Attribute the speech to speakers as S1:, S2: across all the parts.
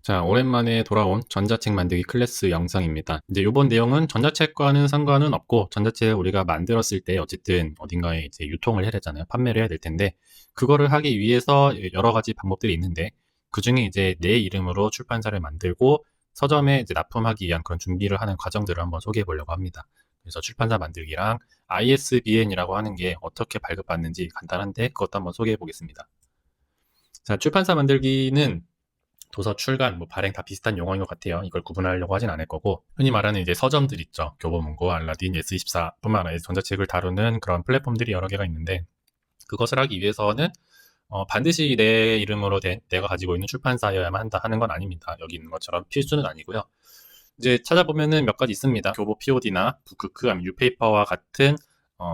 S1: 자, 오랜만에 돌아온 전자책 만들기 클래스 영상입니다. 이제 이번 내용은 전자책과는 상관은 없고, 전자책 우리가 만들었을 때 어쨌든 어딘가에 이제 유통을 해야 되잖아요. 판매를 해야 될 텐데, 그거를 하기 위해서 여러 가지 방법들이 있는데, 그 중에 이제 내 이름으로 출판사를 만들고, 서점에 이제 납품하기 위한 그런 준비를 하는 과정들을 한번 소개해 보려고 합니다. 그래서 출판사 만들기랑 ISBN이라고 하는 게 어떻게 발급받는지 간단한데, 그것도 한번 소개해 보겠습니다. 자, 출판사 만들기는 도서 출간, 뭐 발행 다 비슷한 용어인 것 같아요. 이걸 구분하려고 하진 않을 거고, 흔히 말하는 이제 서점들 있죠. 교보문고, 알라딘, 예스24뿐만 아니라 전자책을 다루는 그런 플랫폼들이 여러 개가 있는데, 그것을 하기 위해서는 반드시 내 이름으로 내가 가지고 있는 출판사여야만 한다 하는 건 아닙니다. 여기 있는 것처럼 필수는 아니고요. 이제 찾아보면은 몇 가지 있습니다. 교보 POD나 북크크, 아니면 유페이퍼와 같은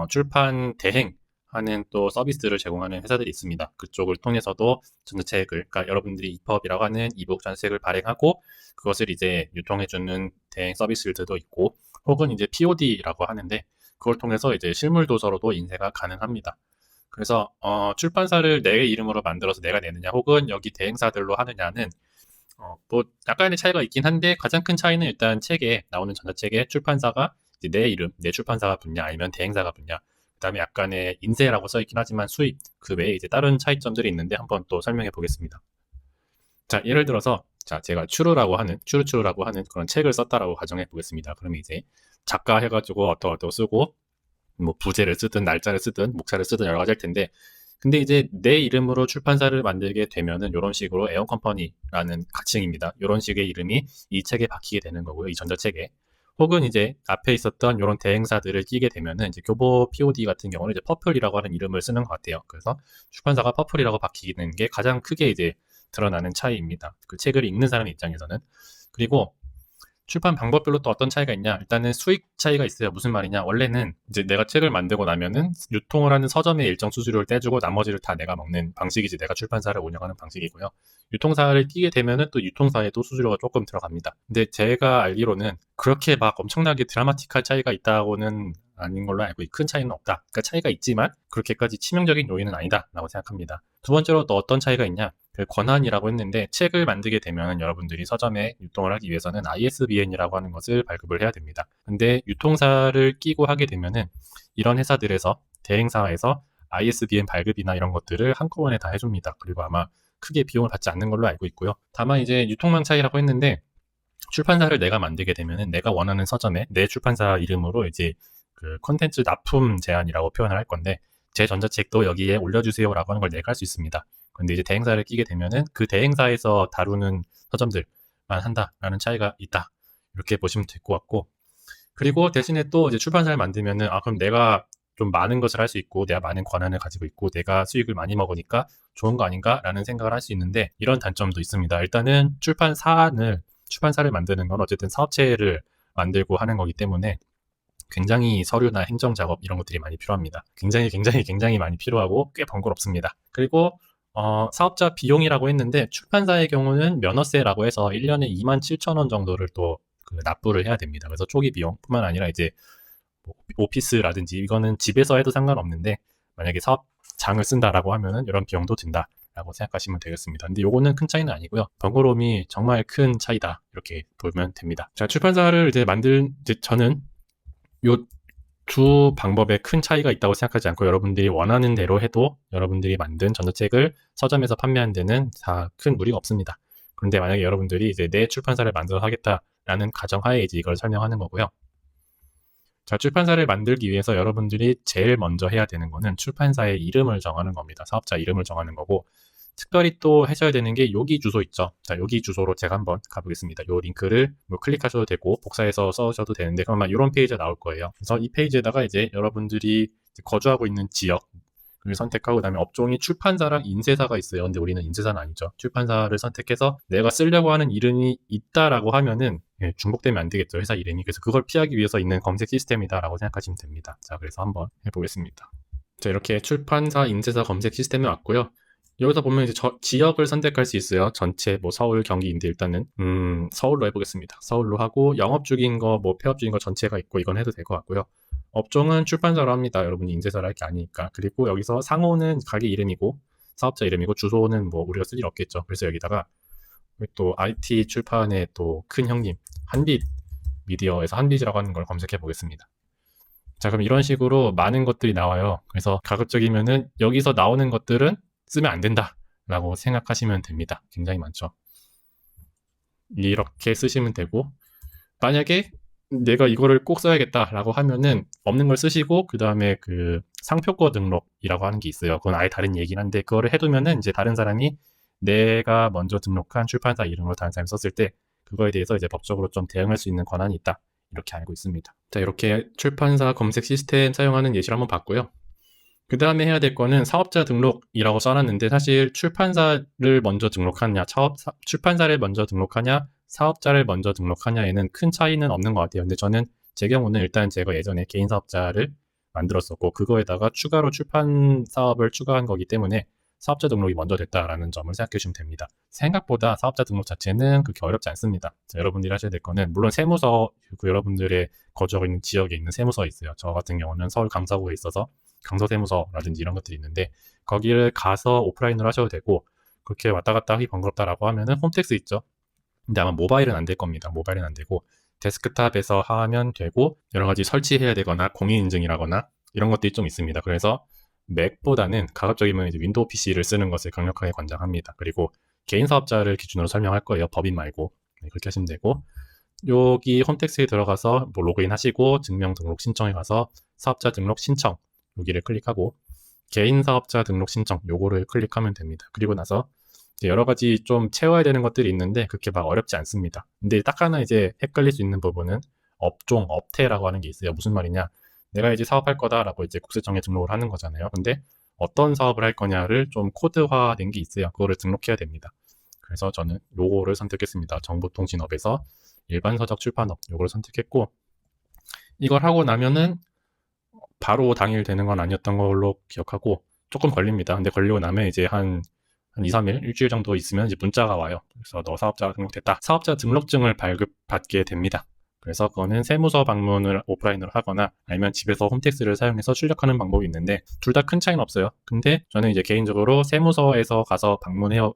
S1: 출판 대행 하는 또 서비스를 제공하는 회사들이 있습니다. 그쪽을 통해서도 전자책을, 그러니까 여러분들이 EPUB이라고 하는 이북 전자책을 발행하고 그것을 이제 유통해주는 대행 서비스들도 있고, 혹은 이제 POD라고 하는데 그걸 통해서 이제 실물 도서로도 인쇄가 가능합니다. 그래서 출판사를 내 이름으로 만들어서 내가 내느냐, 혹은 여기 대행사들로 하느냐는 뭐 약간의 차이가 있긴 한데, 가장 큰 차이는 일단 책에 나오는 전자책의 출판사가 이제 내 이름, 내 출판사가 붙냐 아니면 대행사가 붙냐, 그다음에 약간의 인쇄라고 써 있긴 하지만 수입, 그 외에 이제 다른 차이점들이 있는데 한번 또 설명해 보겠습니다. 자, 예를 들어서 자, 제가 추루추루라고 하는 그런 책을 썼다라고 가정해 보겠습니다. 그러면 이제 작가 해가지고 어떠어떠 쓰고, 뭐 부제를 쓰든 날짜를 쓰든 목차를 쓰든 여러 가지 할 텐데, 근데 이제 내 이름으로 출판사를 만들게 되면은 이런 식으로 에온 컴퍼니라는 가칭입니다. 이런 식의 이름이 이 책에 박히게 되는 거고요. 이 전자책에. 혹은 이제 앞에 있었던 이런 대행사들을 끼게 되면은 이제 교보 POD 같은 경우는 이제 퍼플이라고 하는 이름을 쓰는 것 같아요. 그래서 출판사가 퍼플이라고 박히는 게 가장 크게 이제 드러나는 차이입니다. 그 책을 읽는 사람 입장에서는. 그리고 출판 방법별로 또 어떤 차이가 있냐? 일단은 수익 차이가 있어요. 무슨 말이냐? 원래는 이제 내가 책을 만들고 나면은 유통을 하는 서점에 일정 수수료를 떼주고 나머지를 다 내가 먹는 방식이지, 내가 출판사를 운영하는 방식이고요. 유통사를 끼게 되면은 또 유통사에도 수수료가 조금 들어갑니다. 근데 제가 알기로는 그렇게 막 엄청나게 드라마틱한 차이가 있다고는 아닌 걸로 알고, 큰 차이는 없다. 그러니까 차이가 있지만 그렇게까지 치명적인 요인은 아니다라고 생각합니다. 두 번째로 또 어떤 차이가 있냐? 그 권한이라고 했는데, 책을 만들게 되면 여러분들이 서점에 유통을 하기 위해서는 ISBN이라고 하는 것을 발급을 해야 됩니다. 근데 유통사를 끼고 하게 되면은 이런 회사들에서, 대행사에서 ISBN 발급이나 이런 것들을 한꺼번에 다 해줍니다. 그리고 아마 크게 비용을 받지 않는 걸로 알고 있고요. 다만 이제 유통망 차이라고 했는데, 출판사를 내가 만들게 되면은 내가 원하는 서점에 내 출판사 이름으로 이제 그 콘텐츠 납품 제한이라고 표현을 할 건데, 제 전자책도 여기에 올려주세요라고 하는 걸 내가 할 수 있습니다. 근데 이제 대행사를 끼게 되면은 그 대행사에서 다루는 서점들만 한다라는 차이가 있다, 이렇게 보시면 될 것 같고, 그리고 대신에 또 이제 출판사를 만들면은 그럼 내가 좀 많은 것을 할 수 있고 내가 많은 권한을 가지고 있고 내가 수익을 많이 먹으니까 좋은 거 아닌가라는 생각을 할 수 있는데, 이런 단점도 있습니다. 일단은 출판사를 만드는 건 어쨌든 사업체를 만들고 하는 거기 때문에 굉장히 서류나 행정 작업 이런 것들이 많이 필요합니다. 굉장히 많이 필요하고 꽤 번거롭습니다. 그리고 사업자 비용이라고 했는데, 출판사의 경우는 면허세라고 해서 1년에 27,000원 정도를 또 납부를 해야 됩니다. 그래서 초기 비용뿐만 아니라 이제 뭐 오피스라든지 이거는 집에서 해도 상관없는데, 만약에 사업장을 쓴다라고 하면은 이런 비용도 든다라고 생각하시면 되겠습니다. 근데 요거는 큰 차이는 아니고요. 번거로움이 정말 큰 차이다, 이렇게 보면 됩니다. 자, 출판사를 이제 저는 요 두 방법에 큰 차이가 있다고 생각하지 않고, 여러분들이 원하는 대로 해도 여러분들이 만든 전자책을 서점에서 판매하는 데는 다 큰 무리가 없습니다. 그런데 만약에 여러분들이 이제 내 출판사를 만들어 하겠다라는 가정하에 이제 이걸 설명하는 거고요. 자, 출판사를 만들기 위해서 여러분들이 제일 먼저 해야 되는 거는 출판사의 이름을 정하는 겁니다. 사업자 이름을 정하는 거고, 특별히 또 하셔야 되는 게 여기 주소 있죠. 자, 여기 주소로 제가 한번 가보겠습니다. 이 링크를 뭐 클릭하셔도 되고 복사해서 써셔도 되는데, 그러면 이런 페이지가 나올 거예요. 그래서 이 페이지에다가 이제 여러분들이 거주하고 있는 지역을 선택하고, 그다음에 업종이 출판사랑 인쇄사가 있어요. 근데 우리는 인쇄사는 아니죠. 출판사를 선택해서 내가 쓰려고 하는 이름이 있다라고 하면은 중복되면 안 되겠죠, 회사 이름이. 그래서 그걸 피하기 위해서 있는 검색 시스템이다라고 생각하시면 됩니다. 자, 그래서 한번 해보겠습니다. 자, 이렇게 출판사 인쇄사 검색 시스템이 왔고요. 여기서 보면 이제 지역을 선택할 수 있어요. 전체 뭐 서울, 경기인데 일단은 서울로 해보겠습니다. 서울로 하고, 영업 중인 거, 뭐 폐업 중인 거 전체가 있고, 이건 해도 될 것 같고요. 업종은 출판사로 합니다. 여러분이 인쇄사를 할 게 아니니까. 그리고 여기서 상호는 가게 이름이고 사업자 이름이고, 주소는 뭐 우리가 쓸 일 없겠죠. 그래서 여기다가 또 IT 출판의 또 큰 형님 한빛 미디어에서 한빛이라고 하는 걸 검색해 보겠습니다. 자, 그럼 이런 식으로 많은 것들이 나와요. 그래서 가급적이면은 여기서 나오는 것들은 쓰면 안 된다 라고 생각하시면 됩니다. 굉장히 많죠. 이렇게 쓰시면 되고, 만약에 내가 이거를 꼭 써야겠다라고 하면은 없는 걸 쓰시고, 그 다음에 그 상표권 등록이라고 하는 게 있어요. 그건 아예 다른 얘기긴 한데, 그거를 해두면은 이제 다른 사람이 내가 먼저 등록한 출판사 이름으로 다른 사람이 썼을 때 그거에 대해서 이제 법적으로 좀 대응할 수 있는 권한이 있다, 이렇게 알고 있습니다. 자, 이렇게 출판사 검색 시스템 사용하는 예시를 한번 봤고요. 그 다음에 해야 될 거는 사업자 등록이라고 써놨는데, 사실 출판사를 먼저 등록하냐, 출판사를 먼저 등록하냐, 사업자를 먼저 등록하냐에는 큰 차이는 없는 것 같아요. 근데 저는 제 경우는 일단 제가 예전에 개인 사업자를 만들었었고, 그거에다가 추가로 출판 사업을 추가한 거기 때문에 사업자 등록이 먼저 됐다라는 점을 생각해 주시면 됩니다. 생각보다 사업자 등록 자체는 그렇게 어렵지 않습니다. 자, 여러분들이 하셔야 될 거는, 물론 세무서, 여러분들의 거주하고 있는 지역에 있는 세무서 있어요. 저 같은 경우는 서울 강서구에 있어서 강서세무서라든지 이런 것들이 있는데, 거기를 가서 오프라인으로 하셔도 되고, 그렇게 왔다 갔다 하기 번거롭다라고 하면은 홈택스 있죠. 근데 아마 모바일은 안 될 겁니다. 모바일은 안 되고 데스크탑에서 하면 되고, 여러 가지 설치해야 되거나 공인인증이라거나 이런 것들이 좀 있습니다. 그래서 맥보다는 가급적이면 이제 윈도우 PC를 쓰는 것을 강력하게 권장합니다. 그리고 개인 사업자를 기준으로 설명할 거예요. 법인 말고. 네, 그렇게 하시면 되고, 여기 홈택스에 들어가서 뭐 로그인 하시고 증명 등록 신청에 가서 사업자 등록 신청 여기를 클릭하고, 개인 사업자 등록 신청 요거를 클릭하면 됩니다. 그리고 나서 이제 여러 가지 좀 채워야 되는 것들이 있는데 그렇게 막 어렵지 않습니다. 근데 딱 하나 이제 헷갈릴 수 있는 부분은 업종, 업태라고 하는 게 있어요. 무슨 말이냐? 내가 이제 사업할 거다라고 이제 국세청에 등록을 하는 거잖아요. 근데 어떤 사업을 할 거냐를 좀 코드화된 게 있어요. 그거를 등록해야 됩니다. 그래서 저는 요거를 선택했습니다. 정보통신업에서 일반서적 출판업 요거를 선택했고, 이걸 하고 나면은 바로 당일 되는 건 아니었던 걸로 기억하고, 조금 걸립니다. 근데 걸리고 나면 이제 한 2, 3일, 일주일 정도 있으면 이제 문자가 와요. 그래서 너 사업자가 등록됐다. 사업자 등록증을 발급받게 됩니다. 그래서 그거는 세무서 방문을 오프라인으로 하거나 아니면 집에서 홈택스를 사용해서 출력하는 방법이 있는데, 둘 다 큰 차이는 없어요. 근데 저는 이제 개인적으로 세무서에서 가서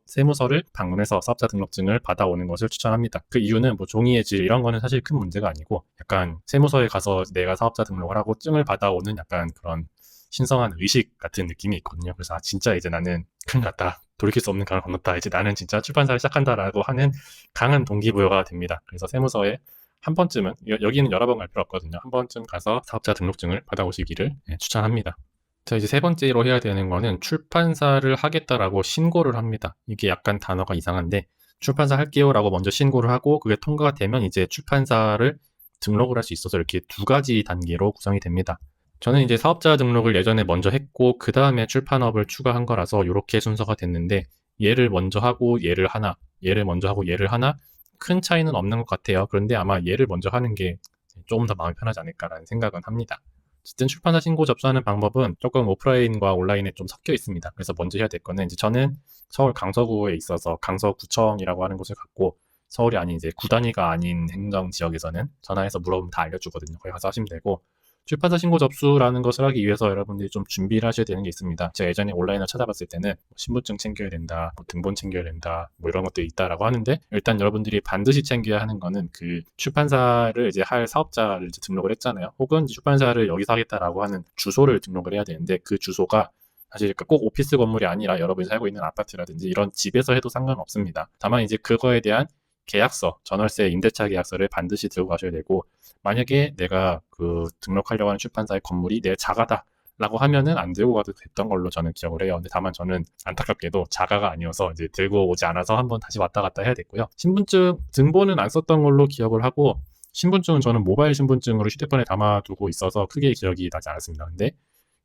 S1: 세무서를 방문해서 사업자 등록증을 받아오는 것을 추천합니다. 그 이유는 뭐 종이의 질 이런 거는 사실 큰 문제가 아니고, 약간 세무서에 가서 내가 사업자 등록을 하고 증을 받아오는 약간 그런 신성한 의식 같은 느낌이 있거든요. 그래서 진짜 이제 나는 큰일 났다, 돌이킬 수 없는 강을 건넜다, 이제 나는 진짜 출판사를 시작한다라고 하는 강한 동기부여가 됩니다. 그래서 세무서에 한 번쯤은, 여기는 여러 번 갈 필요 없거든요. 한 번쯤 가서 사업자 등록증을 받아오시기를 추천합니다. 자, 이제 세 번째로 해야 되는 거는 출판사를 하겠다라고 신고를 합니다. 이게 약간 단어가 이상한데, 출판사 할게요 라고 먼저 신고를 하고 그게 통과가 되면 이제 출판사를 등록을 할 수 있어서 이렇게 두 가지 단계로 구성이 됩니다. 저는 이제 사업자 등록을 예전에 먼저 했고 그 다음에 출판업을 추가한 거라서 이렇게 순서가 됐는데, 얘를 먼저 하고 얘를 하나, 얘를 먼저 하고 얘를 하나, 큰 차이는 없는 것 같아요. 그런데 아마 얘를 먼저 하는 게 조금 더 마음이 편하지 않을까라는 생각은 합니다. 어쨌든 출판사 신고 접수하는 방법은 조금 오프라인과 온라인에 좀 섞여 있습니다. 그래서 먼저 해야 될 거는, 이제 저는 서울 강서구에 있어서 강서구청이라고 하는 곳을 갔고, 서울이 아닌 이제 구 단위가 아닌 행정 지역에서는 전화해서 물어보면 다 알려주거든요. 거기 가서 하시면 되고, 출판사 신고 접수라는 것을 하기 위해서 여러분들이 좀 준비를 하셔야 되는 게 있습니다. 제가 예전에 온라인을 찾아봤을 때는 신분증 챙겨야 된다, 등본 챙겨야 된다, 이런 것들이 있다라고 하는데, 일단 여러분들이 반드시 챙겨야 하는 거는 그 출판사를 이제 할 사업자를 이제 등록을 했잖아요. 혹은 출판사를 여기서 하겠다라고 하는 주소를 등록을 해야 되는데, 그 주소가 사실 꼭 오피스 건물이 아니라 여러분이 살고 있는 아파트라든지 이런 집에서 해도 상관없습니다. 다만 이제 그거에 대한 계약서, 전월세, 임대차 계약서를 반드시 들고 가셔야 되고, 만약에 내가 그 등록하려고 하는 출판사의 건물이 내 자가다 라고 하면은 안 들고 가도 됐던 걸로 저는 기억을 해요. 근데 다만 저는 안타깝게도 자가가 아니어서 이제 들고 오지 않아서 한번 다시 왔다 갔다 해야 됐고요. 신분증 등본은 안 썼던 걸로 기억을 하고, 신분증은 저는 모바일 신분증으로 휴대폰에 담아두고 있어서 크게 기억이 나지 않았습니다. 근데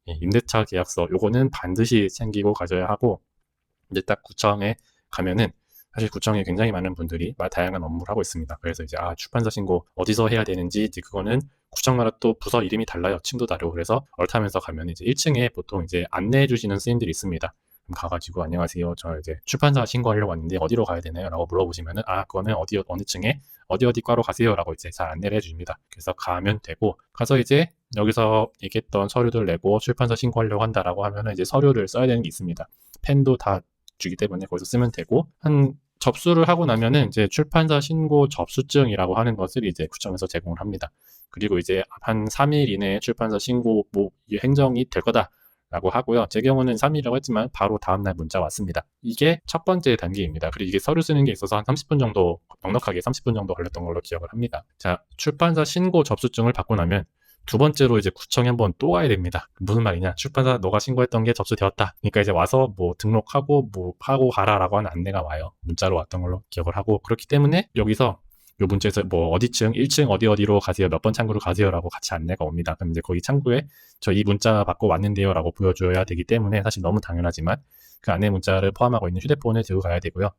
S1: 임대차 계약서 요거는 반드시 챙기고 가져야 하고, 이제 딱 구청에 가면은 사실 구청에 굉장히 많은 분들이 다양한 업무를 하고 있습니다. 그래서 이제 출판사 신고 어디서 해야 되는지, 이제 그거는 구청마다 또 부서 이름이 달라요. 층도 다르고. 그래서 얼타면서 가면 이제 1층에 보통 이제 안내해 주시는 스님들이 있습니다. 그럼 가가지고 안녕하세요, 저 이제 출판사 신고하려고 왔는데 어디로 가야 되나요? 라고 물어보시면은 그거는 어느 층에 어디 과로 가세요 라고 이제 잘 안내를 해줍니다. 그래서 가면 되고, 가서 이제 여기서 얘기했던 서류들 내고 출판사 신고하려고 한다라고 하면은 이제 서류를 써야 되는 게 있습니다. 펜도 다 주기 때문에 거기서 쓰면 되고, 한 접수를 하고 나면은 이제 출판사 신고 접수증이라고 하는 것을 이제 구청에서 제공을 합니다. 그리고 이제 한 3일 이내에 출판사 신고 행정이 될 거다라고 하고요. 제 경우는 3일이라고 했지만 바로 다음날 문자 왔습니다. 이게 첫 번째 단계입니다. 그리고 이게 서류 쓰는 게 있어서 한 30분 정도, 넉넉하게 30분 정도 걸렸던 걸로 기억을 합니다. 자, 출판사 신고 접수증을 받고 나면 두 번째로 이제 구청에 한번 또 가야 됩니다. 무슨 말이냐? 출판사 너가 신고했던 게 접수되었다. 그러니까 이제 와서 뭐 등록하고 뭐 하고 가라라고 하는 안내가 와요. 문자로 왔던 걸로 기억을 하고, 그렇기 때문에 여기서 요 문자에서 뭐 어디층, 1층 어디로 가세요, 몇 번 창구로 가세요라고 같이 안내가 옵니다. 그럼 이제 거기 창구에 저 이 문자 받고 왔는데요라고 보여줘야 되기 때문에 사실 너무 당연하지만 그 안내 문자를 포함하고 있는 휴대폰을 들고 가야 되고요.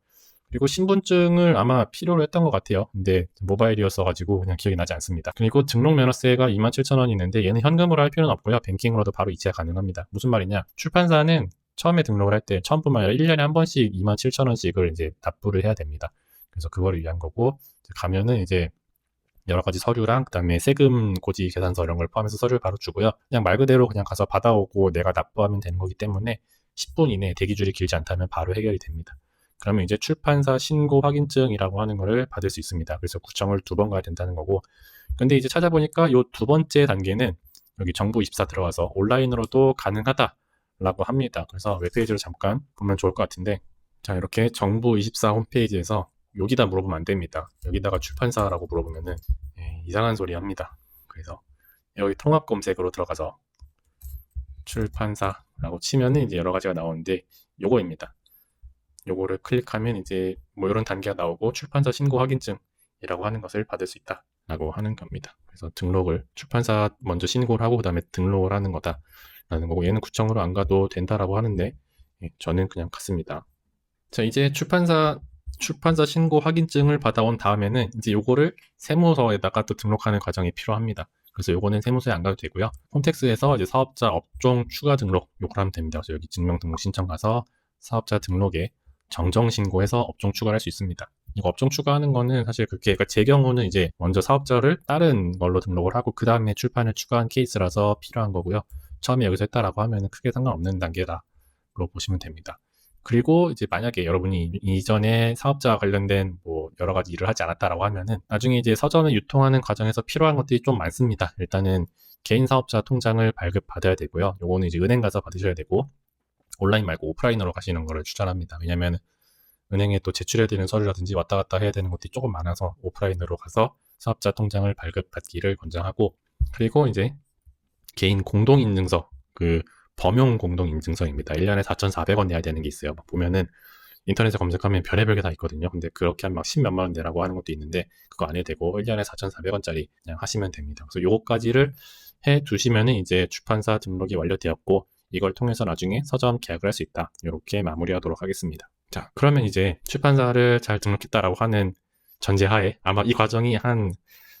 S1: 그리고 신분증을 아마 필요로 했던 것 같아요. 근데 모바일이었어가지고 그냥 기억이 나지 않습니다. 그리고 등록 면허세가 27,000원이 있는데 얘는 현금으로 할 필요는 없고요. 뱅킹으로도 바로 이체가 가능합니다. 무슨 말이냐? 출판사는 처음에 등록을 할 때 처음뿐만 아니라 1년에 한 번씩 27,000원씩을 이제 납부를 해야 됩니다. 그래서 그거를 위한 거고, 가면은 이제 여러 가지 서류랑 그다음에 세금 고지 계산서 이런 걸 포함해서 서류를 바로 주고요. 그냥 말 그대로 그냥 가서 받아오고 내가 납부하면 되는 거기 때문에 10분 이내에 대기줄이 길지 않다면 바로 해결이 됩니다. 그러면 이제 출판사 신고 확인증이라고 하는 거를 받을 수 있습니다. 그래서 구청을 2번 가야 된다는 거고, 근데 이제 찾아보니까 요 두 번째 단계는 여기 정부24 들어가서 온라인으로도 가능하다라고 합니다. 그래서 웹페이지를 잠깐 보면 좋을 것 같은데, 자, 이렇게 정부24 홈페이지에서 여기다 물어보면 안 됩니다. 여기다가 출판사라고 물어보면은 이상한 소리 합니다. 그래서 여기 통합 검색으로 들어가서 출판사라고 치면은 이제 여러 가지가 나오는데 요거입니다. 요거를 클릭하면 이제 뭐 이런 단계가 나오고 출판사 신고 확인증이라고 하는 것을 받을 수 있다라고 하는 겁니다. 그래서 등록을 출판사 먼저 신고를 하고 그다음에 등록을 하는 거다라는 거고, 얘는 구청으로 안 가도 된다라고 하는데 저는 그냥 갔습니다. 자, 이제 출판사 신고 확인증을 받아온 다음에는 이제 요거를 세무서에다가 또 등록하는 과정이 필요합니다. 그래서 요거는 세무서에 안 가도 되고요. 홈택스에서 이제 사업자 업종 추가 등록 요걸 하면 됩니다. 그래서 여기 증명 등록 신청 가서 사업자 등록에 정정 신고해서 업종 추가를 할 수 있습니다. 이거 업종 추가하는 거는 사실 그러니까 제 경우는 이제 먼저 사업자를 다른 걸로 등록을 하고 그 다음에 출판을 추가한 케이스라서 필요한 거고요. 처음에 여기서 했다라고 하면 크게 상관없는 단계다로 보시면 됩니다. 그리고 이제 만약에 여러분이 이전에 사업자와 관련된 뭐 여러 가지 일을 하지 않았다라고 하면은 나중에 이제 서점을 유통하는 과정에서 필요한 것들이 좀 많습니다. 일단은 개인 사업자 통장을 발급받아야 되고요. 요거는 이제 은행 가서 받으셔야 되고, 온라인 말고 오프라인으로 가시는 거를 추천합니다. 왜냐면 은행에 또 제출해야 되는 서류라든지 왔다 갔다 해야 되는 것들이 조금 많아서 오프라인으로 가서 사업자 통장을 발급받기를 권장하고, 그리고 이제 개인 공동인증서, 그 범용 공동인증서입니다. 1년에 4,400원 내야 되는 게 있어요. 보면은 인터넷에 검색하면 별의별 게 다 있거든요. 근데 그렇게 하면 막 10몇만 원 내라고 하는 것도 있는데 그거 안 해도 되고 1년에 4,400원짜리 그냥 하시면 됩니다. 그래서 요거까지를 해 두시면은 이제 출판사 등록이 완료되었고 이걸 통해서 나중에 서점 계약을 할 수 있다. 이렇게 마무리하도록 하겠습니다. 자, 그러면 이제 출판사를 잘 등록했다라고 하는 전제하에 아마 이 과정이 한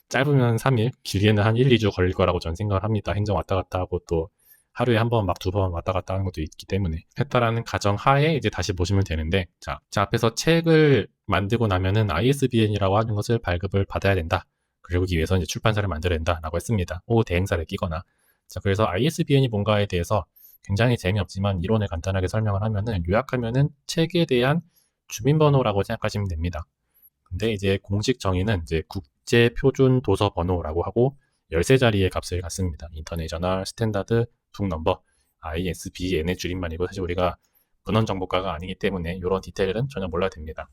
S1: 짧으면 3일, 길게는 한 1, 2주 걸릴 거라고 저는 생각을 합니다. 행정 왔다 갔다 하고 또 하루에 한 번 막 2번 왔다 갔다 하는 것도 있기 때문에 했다라는 가정하에 이제 다시 보시면 되는데, 자 앞에서 책을 만들고 나면은 ISBN이라고 하는 것을 발급을 받아야 된다. 그러기 위해서 이제 출판사를 만들어야 된다라고 했습니다. 대행사를 끼거나. 자, 그래서 ISBN이 뭔가에 대해서 굉장히 재미없지만 이론을 간단하게 설명을 하면은, 요약하면은 책에 대한 주민번호라고 생각하시면 됩니다. 근데 이제 공식 정의는 이제 국제표준도서번호라고 하고 13자리의 값을 갖습니다. 인터내셔널 스탠다드 북넘버 ISBN의 줄임말이고, 사실 우리가 문헌정보과가 아니기 때문에 이런 디테일은 전혀 몰라도 됩니다.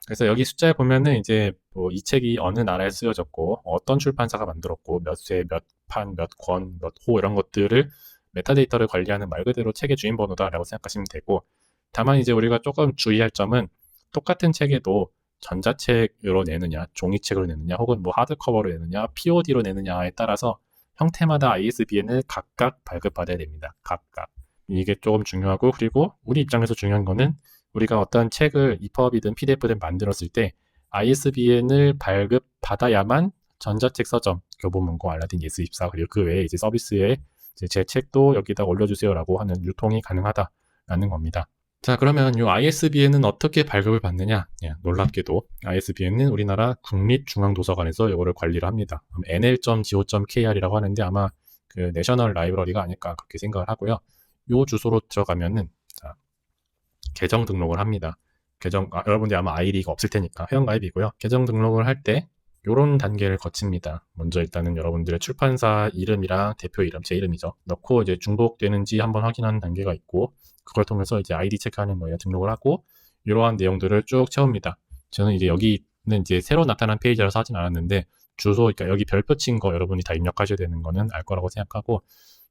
S1: 그래서 여기 숫자에 보면은 이제 뭐 이 책이 어느 나라에 쓰여졌고 어떤 출판사가 만들었고 몇 쇄, 몇 판, 몇 권, 몇 호 이런 것들을 메타데이터를 관리하는 말 그대로 책의 주인번호다라고 생각하시면 되고, 다만 이제 우리가 조금 주의할 점은 똑같은 책에도 전자책으로 내느냐, 종이책으로 내느냐, 혹은 뭐 하드커버로 내느냐, POD로 내느냐에 따라서 형태마다 ISBN을 각각 발급받아야 됩니다. 각각. 이게 조금 중요하고, 그리고 우리 입장에서 중요한 거는 우리가 어떤 책을 EPUB이든 PDF든 만들었을 때 ISBN을 발급받아야만 전자책 서점, 교보문고, 알라딘, 예스24, 그리고 그 외에 이제 서비스에 제 책도 여기다 올려주세요라고 하는 유통이 가능하다라는 겁니다. 자, 그러면 이 ISBN은 어떻게 발급을 받느냐? 놀랍게도 ISBN은 우리나라 국립중앙도서관에서 이거를 관리를 합니다. nl.go.kr이라고 하는데 아마 그 내셔널 라이브러리가 아닐까 그렇게 생각을 하고요. 이 주소로 들어가면은 자, 계정 등록을 합니다. 여러분들이 아마 아이디가 없을 테니까 회원가입이고요. 계정 등록을 할 때 요런 단계를 거칩니다. 먼저 일단은 여러분들의 출판사 이름이랑 대표 이름, 제 이름이죠. 넣고 이제 중복되는지 한번 확인하는 단계가 있고, 그걸 통해서 이제 아이디 체크하는 거예요. 등록을 하고 이러한 내용들을 쭉 채웁니다. 저는 이제 여기는 이제 새로 나타난 페이지라서 하진 않았는데, 주소, 그러니까 여기 별표 친 거 여러분이 다 입력하셔야 되는 거는 알 거라고 생각하고,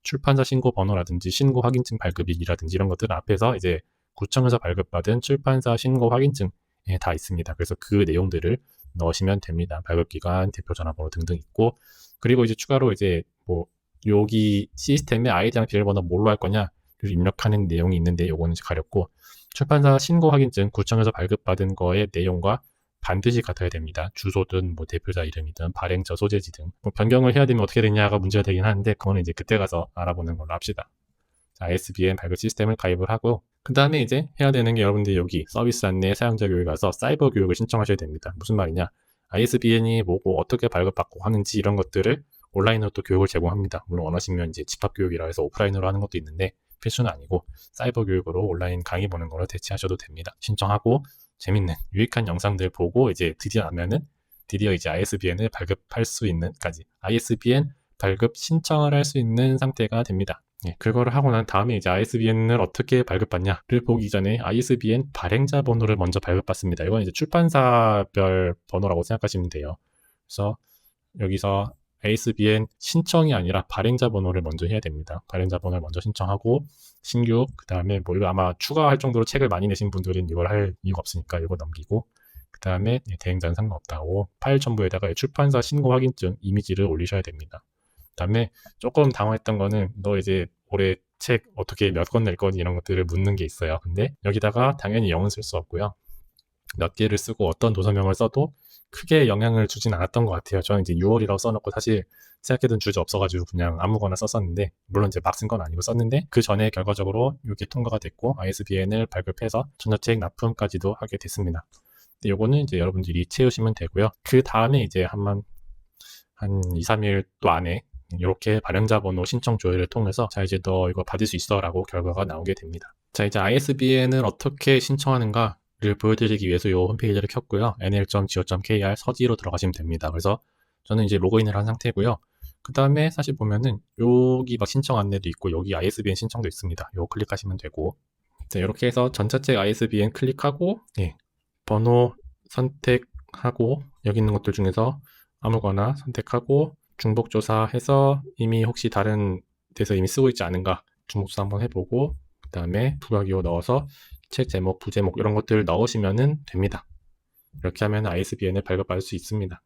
S1: 출판사 신고 번호라든지 신고 확인증 발급일이라든지 이런 것들은 앞에서 이제 구청에서 발급받은 출판사 신고 확인증에 다 있습니다. 그래서 그 내용들을 넣으시면 됩니다. 발급기간, 대표 전화번호 등등 있고, 그리고 이제 추가로 이제 뭐 여기 시스템에 아이디랑 비밀번호 뭘로 할 거냐 입력하는 내용이 있는데, 요거는 이제 가렸고, 출판사 신고 확인증 구청에서 발급받은 거의 내용과 반드시 같아야 됩니다. 주소든 뭐 대표자 이름이든 발행처 소재지 등 뭐 변경을 해야 되면 어떻게 되냐가 문제가 되긴 하는데, 그거는 이제 그때 가서 알아보는 걸로 합시다. 자, ISBN 발급 시스템을 가입을 하고, 그 다음에 이제 해야 되는 게, 여러분들이 여기 서비스 안내 사용자 교육에 가서 사이버 교육을 신청하셔야 됩니다. 무슨 말이냐, ISBN이 뭐고 어떻게 발급받고 하는지 이런 것들을 온라인으로 또 교육을 제공합니다. 물론 원하시면 이제 집합교육이라 해서 오프라인으로 하는 것도 있는데 필수는 아니고 사이버 교육으로 온라인 강의 보는 거로 대체하셔도 됩니다. 신청하고 재밌는 유익한 영상들 보고 이제 드디어 이제 ISBN을 발급할 수 있는까지, ISBN 발급 신청을 할 수 있는 상태가 됩니다. 그거를 하고 난 다음에 이제 ISBN을 어떻게 발급받냐를 보기 전에 ISBN 발행자 번호를 먼저 발급받습니다. 이건 이제 출판사별 번호라고 생각하시면 돼요. 그래서 여기서 ISBN 신청이 아니라 발행자 번호를 먼저 해야 됩니다. 발행자 번호를 먼저 신청하고 신규, 그 다음에 뭐 이거 아마 추가할 정도로 책을 많이 내신 분들은 이걸 할 이유가 없으니까 이거 넘기고, 그 다음에 대행자는 상관없다고 파일 첨부에다가 출판사 신고 확인증 이미지를 올리셔야 됩니다. 그 다음에 조금 당황했던 거는, 너 이제 올해 책 어떻게 몇 권 낼 거니 이런 것들을 묻는 게 있어요. 근데 여기다가 당연히 영은 쓸 수 없고요. 몇 개를 쓰고 어떤 도서명을 써도 크게 영향을 주진 않았던 것 같아요. 저는 이제 6월이라고 써놓고 사실 생각해둔 주제 없어가지고 그냥 아무거나 썼었는데, 물론 이제 막 쓴 건 아니고 썼는데, 그 전에 결과적으로 이게 통과가 됐고 ISBN을 발급해서 전자책 납품까지도 하게 됐습니다. 근데 요거는 이제 여러분들이 채우시면 되고요. 그 다음에 이제 한 2, 3일 또 안에 이렇게 발행자 번호 신청 조회를 통해서, 자 이제 너 이거 받을 수 있어 라고 결과가 나오게 됩니다. 자, 이제 ISBN을 어떻게 신청하는가를 보여드리기 위해서 이 홈페이지를 켰고요. nl.go.kr 서지로 들어가시면 됩니다. 그래서 저는 이제 로그인을 한 상태고요. 그 다음에 사실 보면은 여기 막 신청 안내도 있고 여기 ISBN 신청도 있습니다. 요거 클릭하시면 되고, 자, 이렇게 해서 전자책 ISBN 클릭하고 번호 선택하고 여기 있는 것들 중에서 아무거나 선택하고 중복조사해서 이미 혹시 다른 데서 이미 쓰고 있지 않은가 중복조사 한번 해보고, 그 다음에 부가기호 넣어서 책 제목, 부제목 이런 것들을 넣으시면 됩니다. 이렇게 하면 ISBN을 발급받을 수 있습니다.